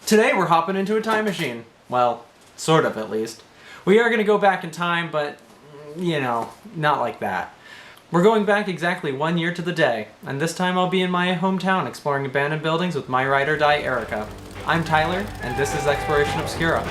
Today we're hopping into a time machine. Well, sort of at least. We are going to go back in time, but, you know, not like that. We're going back exactly 1 year to the day, and this time I'll be in my hometown exploring abandoned buildings with my ride or die Erika. I'm Tyler, and this is Exploration Obscura.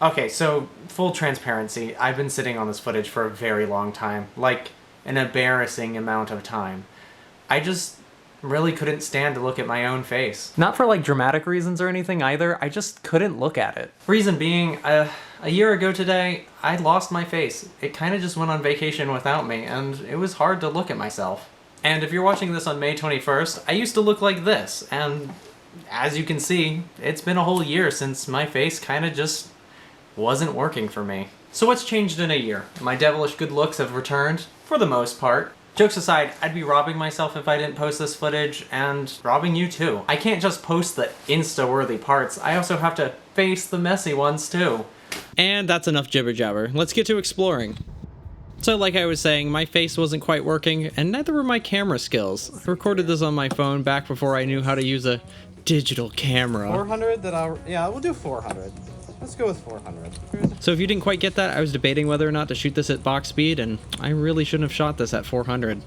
Okay, so full transparency, I've been sitting on this footage for a very long time, like an embarrassing amount of time. I just really couldn't stand to look at my own face. Not for like dramatic reasons or anything either, I just couldn't look at it. Reason being, a year ago today, I lost my face. It kind of just went on vacation without me, and it was hard to look at myself. And if you're watching this on May 21st, I used to look like this, and as you can see, it's been a whole year since my face kind of just wasn't working for me. So what's changed in a year? My devilish good looks have returned, for the most part. Jokes aside, I'd be robbing myself if I didn't post this footage, and robbing you too. I can't just post the Insta-worthy parts, I also have to face the messy ones too. And that's enough jibber jabber. Let's get to exploring. So like I was saying, my face wasn't quite working, and neither were my camera skills. I recorded this on my phone back before I knew how to use a digital camera. 400 yeah, we'll do 400. Let's go with 400. So if you didn't quite get that, I was debating whether or not to shoot this at box speed, and I really shouldn't have shot this at 400.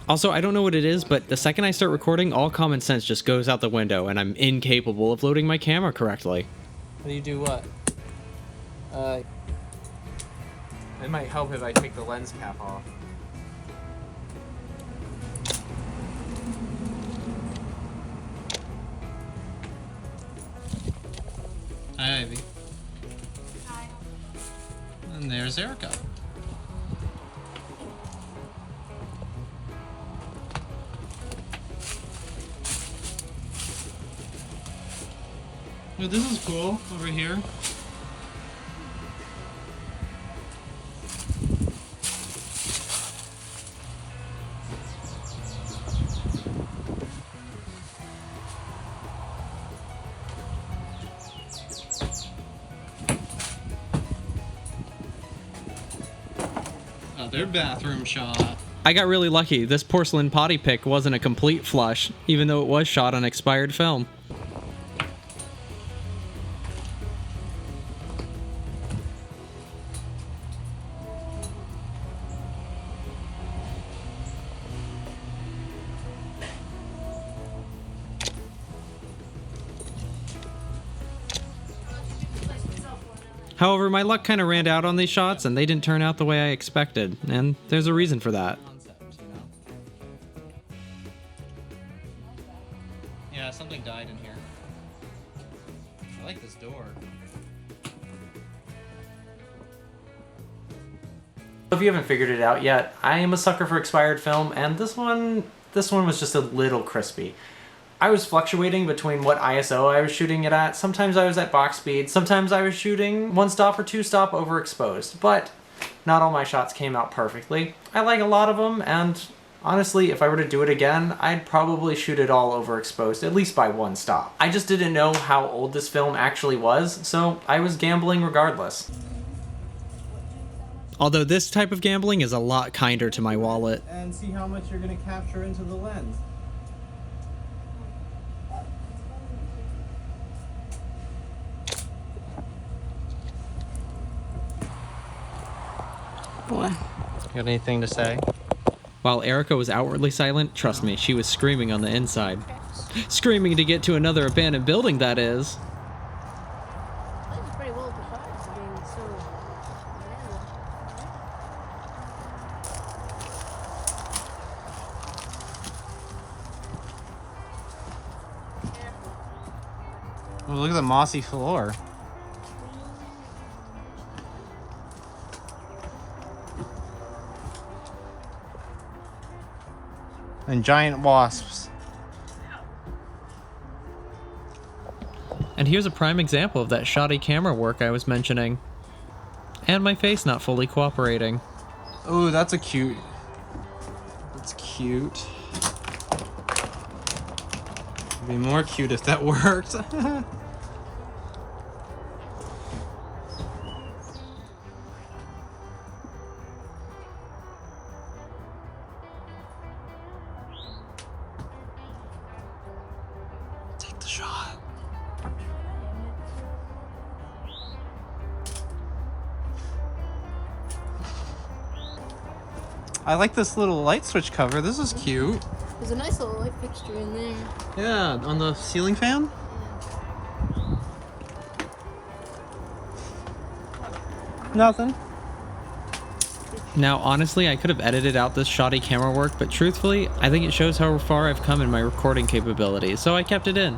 Also, I don't know what it is, but the second I start recording, all common sense just goes out the window, and I'm incapable of loading my camera correctly. How do you do what? It might help if I take the lens cap off. Hi, Ivy. Hi. And there's Erika. Oh, this is cool over here. Their bathroom shot. I got really lucky. This porcelain potty pick wasn't a complete flush, even though it was shot on expired film. However, my luck kind of ran out on these shots, and they didn't turn out the way I expected, and there's a reason for that. Yeah, something died in here. I like this door. If you haven't figured it out yet, I am a sucker for expired film, and this one was just a little crispy. I was fluctuating between what ISO I was shooting it at. Sometimes I was at box speed, sometimes I was shooting 1-stop or 2-stop overexposed, but not all my shots came out perfectly. I like a lot of them, and honestly, if I were to do it again, I'd probably shoot it all overexposed, at least by 1 stop. I just didn't know how old this film actually was, so I was gambling regardless. Although this type of gambling is a lot kinder to my wallet. And see how much you're going to capture into the lens. What? Got anything to say? While Erika was outwardly silent, trust me, she was screaming on the inside. Screaming to get to another abandoned building, that is. That's pretty well defined. I mean, so. Oh, look at the mossy floor. And giant wasps. And here's a prime example of that shoddy camera work I was mentioning. And my face not fully cooperating. Oh, that's cute. That's cute. It'd be more cute if that worked. Take the shot. I like this little light switch cover. This is cute. There's a nice little light fixture in there. Yeah, on the ceiling fan. Nothing. Now, honestly, I could have edited out this shoddy camera work, but truthfully, I think it shows how far I've come in my recording capabilities, so I kept it in.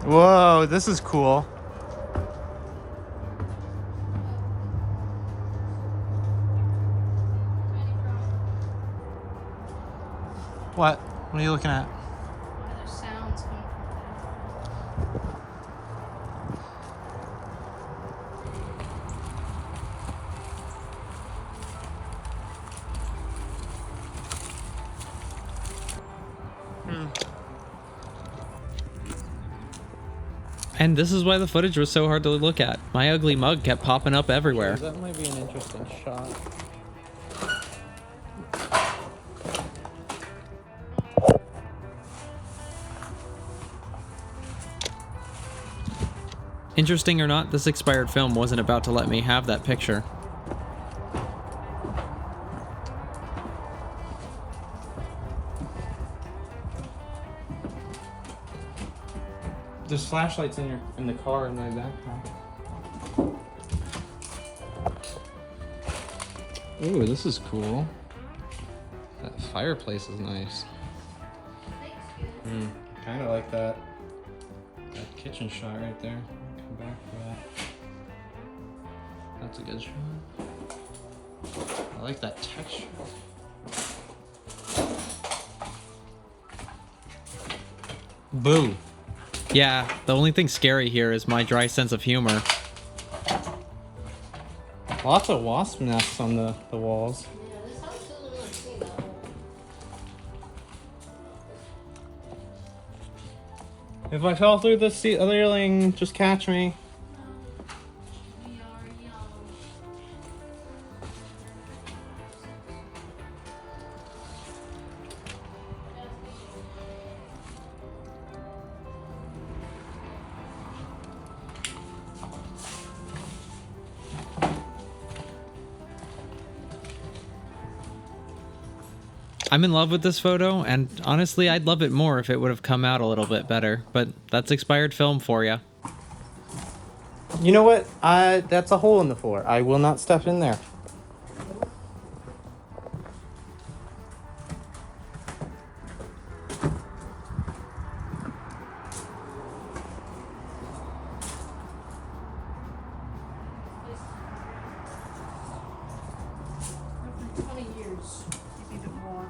Whoa, this is cool. What? What are you looking at? There's sounds coming And this is why the footage was so hard to look at. My ugly mug kept popping up everywhere. That might be an interesting shot. Interesting or not, this expired film wasn't about to let me have that picture. There's flashlights in the car in my backpack. Ooh, this is cool. That fireplace is nice. Kind of like that kitchen shot right there. Come back for that. That's a good shot. I like that texture. Boo. Yeah, the only thing scary here is my dry sense of humor. Lots of wasp nests on the walls. Yeah, this house doesn't really see that. If I fell through the ceiling, just catch me. We are young. I'm in love with this photo, and honestly, I'd love it more if it would have come out a little bit better, but that's expired film for you. You know what? That's a hole in the floor. I will not step in there. For 20 years, maybe a bit more.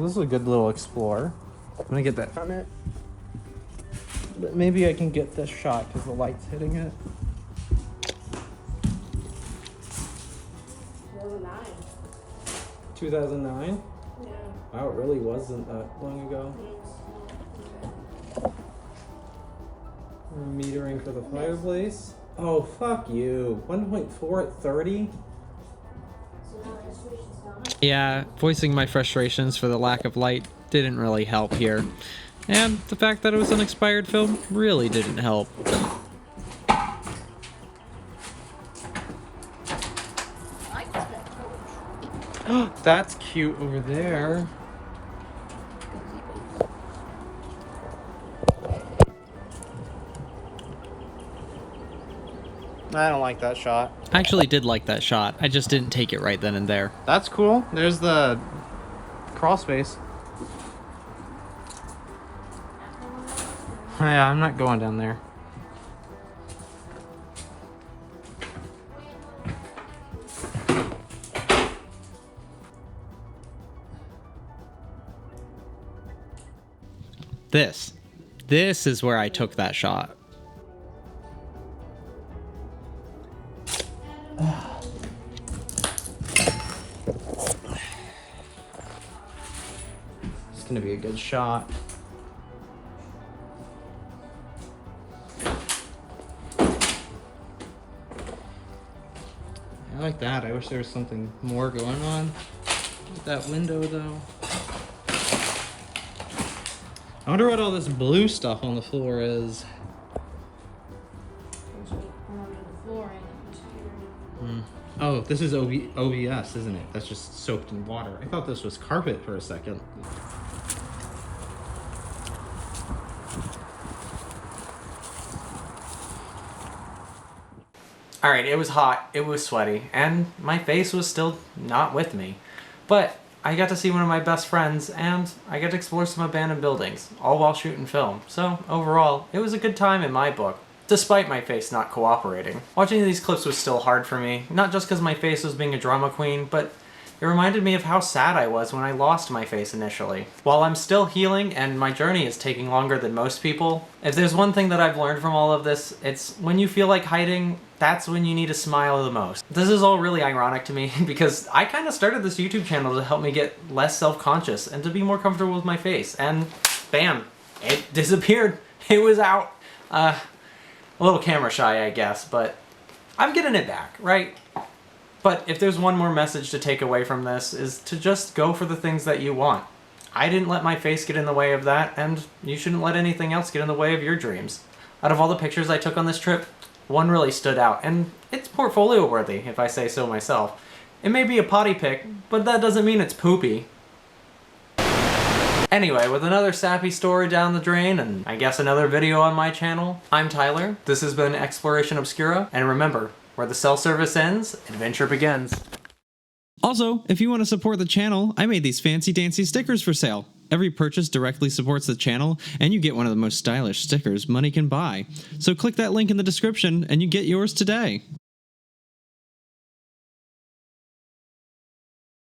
This is a good little Explorer. I'm gonna get that from it. But maybe I can get this shot because the light's hitting it. 2009. 2009? Yeah. Wow, it really wasn't that long ago. Metering for the fireplace. Oh, fuck you. 1.4 at 30? So now restoration's done. Yeah, voicing my frustrations for the lack of light didn't really help here. And the fact that it was an expired film really didn't help. I like this back porch. That's cute over there. I don't like that shot. I actually did like that shot, I just didn't take it right then and there. That's cool. There's the crawl space. Yeah, I'm not going down there. This is where I took that shot. It's gonna be a good shot. I like that. I wish there was something more going on with that window though. I wonder what all this blue stuff on the floor is. Oh, this is OBS, isn't it? That's just soaked in water. I thought this was carpet for a second. Alright, it was hot, it was sweaty, and my face was still not with me. But I got to see one of my best friends, and I got to explore some abandoned buildings, all while shooting film. So, overall, it was a good time in my book, despite my face not cooperating. Watching these clips was still hard for me, not just because my face was being a drama queen, but it reminded me of how sad I was when I lost my face initially. While I'm still healing and my journey is taking longer than most people, if there's one thing that I've learned from all of this, it's when you feel like hiding, that's when you need to smile the most. This is all really ironic to me because I kind of started this YouTube channel to help me get less self-conscious and to be more comfortable with my face, and bam, it disappeared. It was out. A little camera shy, I guess, but I'm getting it back, right? But if there's one more message to take away from this, is to just go for the things that you want. I didn't let my face get in the way of that, and you shouldn't let anything else get in the way of your dreams. Out of all the pictures I took on this trip, one really stood out, and it's portfolio worthy, if I say so myself. It may be a potty pic, but that doesn't mean it's poopy. Anyway, with another sappy story down the drain, and I guess another video on my channel, I'm Tyler, this has been Exploration Obscura, and remember, where the cell service ends, adventure begins. Also, if you want to support the channel, I made these fancy dancy stickers for sale. Every purchase directly supports the channel, and you get one of the most stylish stickers money can buy. So click that link in the description, and you get yours today.